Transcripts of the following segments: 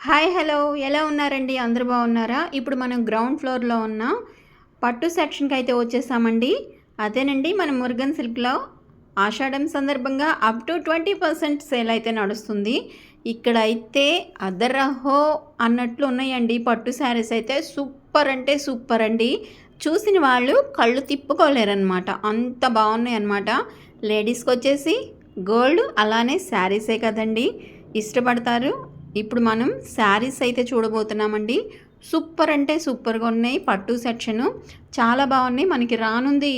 Hi hello ఎలా ఉన్నారండి? అందరూ బాగున్నారా? ఇప్పుడు మనం గ్రౌండ్ ఫ్లోర్లో ఉన్న పట్టు సెక్షన్కి అయితే వచ్చేసామండి. అదేనండి మన మురుగన్ సిల్క్లో ఆషాఢం సందర్భంగా అప్ టు 20% సేల్ అయితే నడుస్తుంది. ఇక్కడ అయితే అదరహో అన్నట్లు ఉన్నాయండి పట్టు శారీస్ అయితే. సూపర్ అంటే సూపర్ అండి. చూసిన వాళ్ళు కళ్ళు తిప్పుకోలేరనమాట, అంత బాగున్నాయి అన్నమాట. లేడీస్కి వచ్చేసి గోల్డ్ అలానే శారీసే కదండి ఇష్టపడతారు. ఇప్పుడు మనం శారీస్ అయితే చూడబోతున్నామండి. సూపర్ అంటే సూపర్గా ఉన్నాయి. పట్టు సెక్షను చాలా బాగున్నాయి. మనకి రానుంది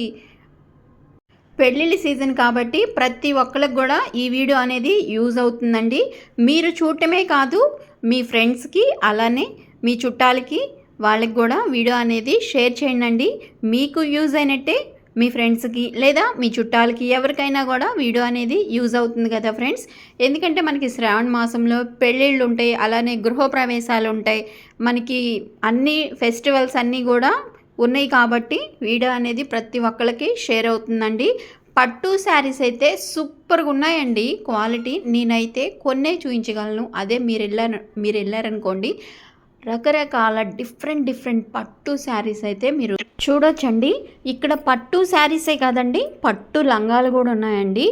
పెళ్ళిళ్ళ సీజన్ కాబట్టి ప్రతి ఒక్కరికి కూడా ఈ వీడియో అనేది యూజ్ అవుతుందండి. మీరు చూడటమే కాదు, మీ ఫ్రెండ్స్కి అలానే మీ చుట్టాలకి వాళ్ళకి కూడా వీడియో అనేది షేర్ చేయండి. మీకు యూజ్ అయినట్టే మీ ఫ్రెండ్స్కి లేదా మీ చుట్టాలకి ఎవరికైనా కూడా వీడియో అనేది యూజ్ అవుతుంది కదా ఫ్రెండ్స్. ఎందుకంటే మనకి శ్రావణ మాసంలో పెళ్ళిళ్ళు ఉంటాయి, అలానే గృహప్రవేశాలు ఉంటాయి, మనకి అన్ని ఫెస్టివల్స్ అన్నీ కూడా ఉన్నాయి కాబట్టి వీడియో అనేది ప్రతి ఒక్కరికి షేర్ అవుతుందండి. పట్టు శారీస్ అయితే సూపర్గా ఉన్నాయండి. క్వాలిటీ నేనైతే కొన్నే చూపించగలను. అదే మీరు వెళ్ళారనుకోండి, రకరకాల డిఫరెంట్ పట్టు శారీస్ అయితే మీరు చూడొచ్చండి. ఇక్కడ పట్టు శారీసే కాదండి, పట్టు లంగాలు కూడా ఉన్నాయండి.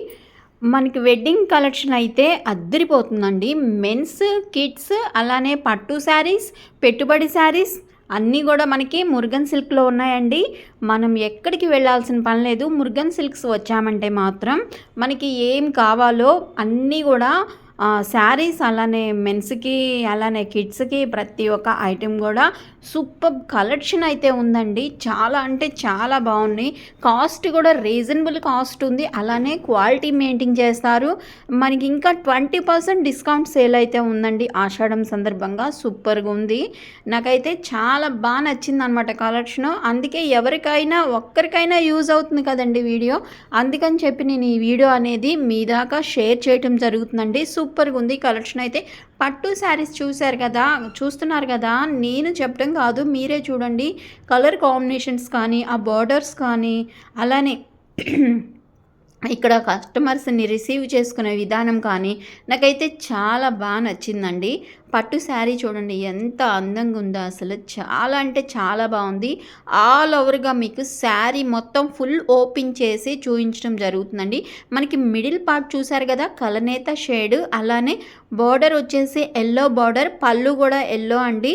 మనకి వెడ్డింగ్ కలెక్షన్ అయితే అద్దరిపోతుందండి. మెన్స్, కిడ్స్, అలానే పట్టు శారీస్, పెట్టుబడి శారీస్ అన్నీ కూడా మనకి మురుగన్ సిల్క్లో ఉన్నాయండి. మనం ఎక్కడికి వెళ్ళాల్సిన పని లేదు. మురుగన్ సిల్క్స్ వచ్చామంటే మాత్రం మనకి ఏం కావాలో అన్నీ కూడా శారీస్, అలానే మెన్స్కి అలానే కిడ్స్కి ప్రతి ఒక్క ఐటెం కూడా సూపర్ కలెక్షన్ అయితే ఉందండి. చాలా అంటే చాలా బాగున్నాయి. కాస్ట్ కూడా రీజనబుల్ కాస్ట్ ఉంది, అలానే క్వాలిటీ మెయింటైన్ చేస్తారు. మనకి ఇంకా 20% డిస్కౌంట్ సేల్ అయితే ఉందండి ఆషాఢం సందర్భంగా. సూపర్గా ఉంది. నాకైతే చాలా బాగా నచ్చింది అనమాట కలెక్షన్. అందుకే ఎవరికైనా ఒక్కరికైనా యూజ్ అవుతుంది కదండి వీడియో, అందుకని చెప్పి నేను ఈ వీడియో అనేది మీ దాకా షేర్ చేయటం జరుగుతుందండి. సూపర్గా ఉంది కలెక్షన్ అయితే. పట్టు శారీస్ చూస్తున్నారు కదా, నేను చెప్పడం కాదు, మీరే చూడండి. కలర్ కాంబినేషన్స్ కానీ, ఆ బార్డర్స్ కానీ, అలానే ఇక్కడ కస్టమర్స్ని రిసీవ్ చేసుకునే విధానం కానీ నాకైతే చాలా బాగా నచ్చిందండి. పట్టు శారీ చూడండి ఎంత అందంగా ఉందో, అసలు చాలా అంటే చాలా బాగుంది. ఆల్ ఓవర్గా మీకు శారీ మొత్తం ఫుల్ ఓపెన్ చేసి చూపించడం జరుగుతుందండి. మనకి మిడిల్ పార్ట్ చూసారు కదా, కలనేత షేడ్, అలానే బార్డర్ వచ్చేసి ఎల్లో బార్డర్, పళ్ళు కూడా ఎల్లో అండి.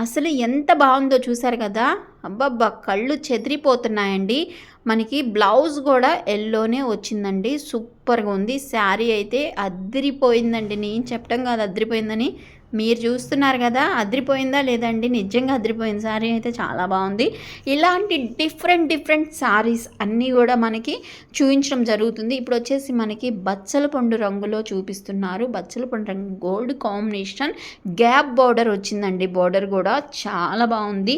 అసలు ఎంత బాగుందో చూసారు కదా, అబ్బబ్బా కళ్ళు చెదిరిపోతున్నాయండి. మనకి బ్లౌజ్ కూడా ఎల్లోనే వచ్చిందండి. సూపర్గా ఉంది. శారీ అయితే అదిరిపోయిందండి. నేను చెప్పడం కాదు అదిరిపోయిందని, మీరు చూస్తున్నారు కదా అదిరిపోయిందా లేదండి. నిజంగా అదిరిపోయింది. శారీ అయితే చాలా బాగుంది. ఇలాంటి డిఫరెంట్ శారీస్ అన్నీ కూడా మనకి చూపించడం జరుగుతుంది. ఇప్పుడు వచ్చేసి మనకి బచ్చల పండు రంగులో చూపిస్తున్నారు. బచ్చల పండు రంగు గోల్డ్ కాంబినేషన్, గ్యాప్ బార్డర్ వచ్చిందండి. బార్డర్ కూడా చాలా బాగుంది.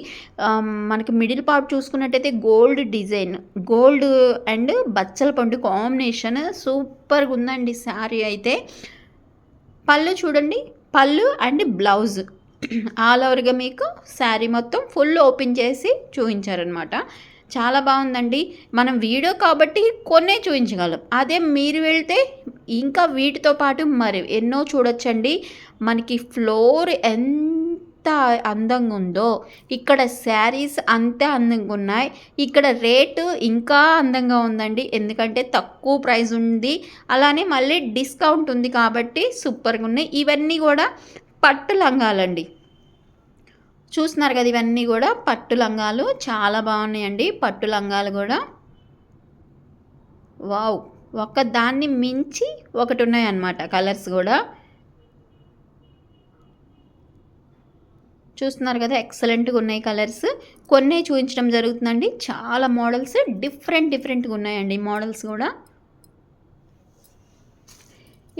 మనకి మిడిల్ పార్ట్ చూసుకున్నట్టయితే గోల్డ్ డిజైన్, గోల్డ్ అండ్ బచ్చల పండు కాంబినేషన్ సూపర్గా ఉందండి శారీ అయితే. పళ్ళు చూడండి, పళ్ళు అండ్ బ్లౌజ్ ఆల్ ఓవర్గా మీకు శారీ మొత్తం ఫుల్ ఓపెన్ చేసి చూపించారనమాట. చాలా బాగుందండి. మనం వీడియో కాబట్టి కొన్నే చూపించగలం. అదే మీరు వెళ్తే ఇంకా వీటితో పాటు మరి ఎన్నో చూడొచ్చండి. మనకి ఫ్లోర్ ఎంత అందంగా ఉందో, ఇక్కడ శారీస్ అంతే అందంగా ఉన్నాయి. ఇక్కడ రేటు ఇంకా అందంగా ఉందండి, ఎందుకంటే తక్కువ ప్రైస్ ఉంది, అలానే మళ్ళీ డిస్కౌంట్ ఉంది కాబట్టి సూపర్గా ఉన్నాయి. ఇవన్నీ కూడా పట్టు లంగాలండి. చూస్తున్నారు కదా, ఇవన్నీ కూడా పట్టు లంగాలు చాలా బాగున్నాయండి. పట్టు లంగాలు కూడా వావ్, ఒక దాన్ని మించి ఒకటి ఉన్నాయన్నమాట. కలర్స్ కూడా చూస్తున్నారు కదా, ఎక్సలెంట్గా ఉన్నాయి కలర్స్. కొన్నే చూపించడం జరుగుతుందండి. చాలా మోడల్స్ డిఫరెంట్గా ఉన్నాయండి మోడల్స్ కూడా.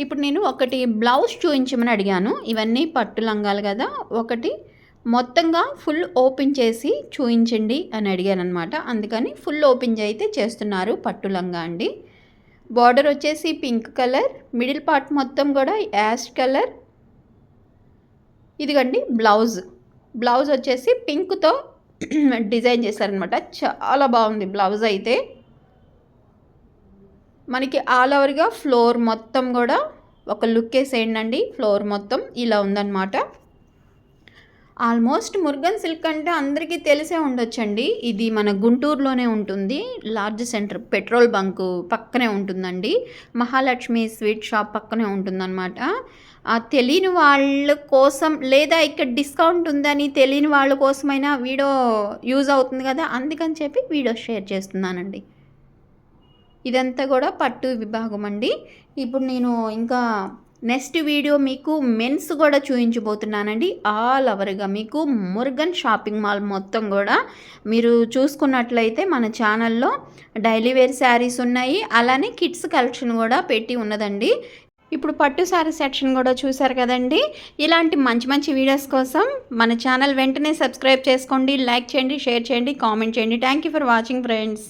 ఇప్పుడు నేను ఒకటి బ్లౌజ్ చూపించమని అడిగాను. ఇవన్నీ పట్టు లంగాలు కదా, ఒకటి మొత్తంగా ఫుల్ ఓపెన్ చేసి చూపించండి అని అడిగాను అనమాట. అందుకని ఫుల్ ఓపెన్ అయితే చేస్తున్నారు. పట్టు లంగా అండి. బార్డర్ వచ్చేసి పింక్ కలర్, మిడిల్ పార్ట్ మొత్తం కూడా యాష్ కలర్. ఇదిగండి బ్లౌజ్. బ్లౌజ్ వచ్చేసి పింక్తో డిజైన్ చేశారనమాట. చాలా బాగుంది బ్లౌజ్ అయితే. మనకి ఆల్ ఓవర్గా ఫ్లోర్ మొత్తం కూడా ఒక లుక్ వేసేయండి. ఫ్లోర్ మొత్తం ఇలా ఉందన్నమాట. ఆల్మోస్ట్ మురుగన్ సిల్క్ అంటే అందరికీ తెలిసే ఉండొచ్చండి. ఇది మన గుంటూరులోనే ఉంటుంది. లార్జ్ సెంటర్ పెట్రోల్ బంకు పక్కనే ఉంటుందండి. మహాలక్ష్మి స్వీట్ షాప్ పక్కనే ఉంటుందన్నమాట. తెలియని వాళ్ళ కోసం లేదా ఇక్కడ డిస్కౌంట్ ఉందని తెలియని వాళ్ళ కోసమైనా వీడియో యూజ్ అవుతుంది కదా, అందుకని చెప్పి వీడియో షేర్ చేస్తున్నానండి. ఇదంతా కూడా పట్టు విభాగం అండి. ఇప్పుడు నేను ఇంకా నెక్స్ట్ వీడియో మీకు మెన్స్ కూడా చూపించబోతున్నానండి. ఆల్ ఓవర్గా మీకు మురుగన్ షాపింగ్ మాల్ మొత్తం కూడా మీరు చూసుకున్నట్లయితే మన ఛానల్లో డైలీ వేర్ శారీస్ ఉన్నాయి, అలానే కిడ్స్ కలెక్షన్ కూడా పెట్టి ఉన్నదండి. ఇప్పుడు పట్టు శారీ సెక్షన్ కూడా చూసారు కదండి. ఇలాంటి మంచి మంచి వీడియోస్ కోసం మన ఛానల్ వెంటనే సబ్స్క్రైబ్ చేసుకోండి, లైక్ చేయండి, షేర్ చేయండి, కామెంట్ చేయండి. Thank you for watching friends.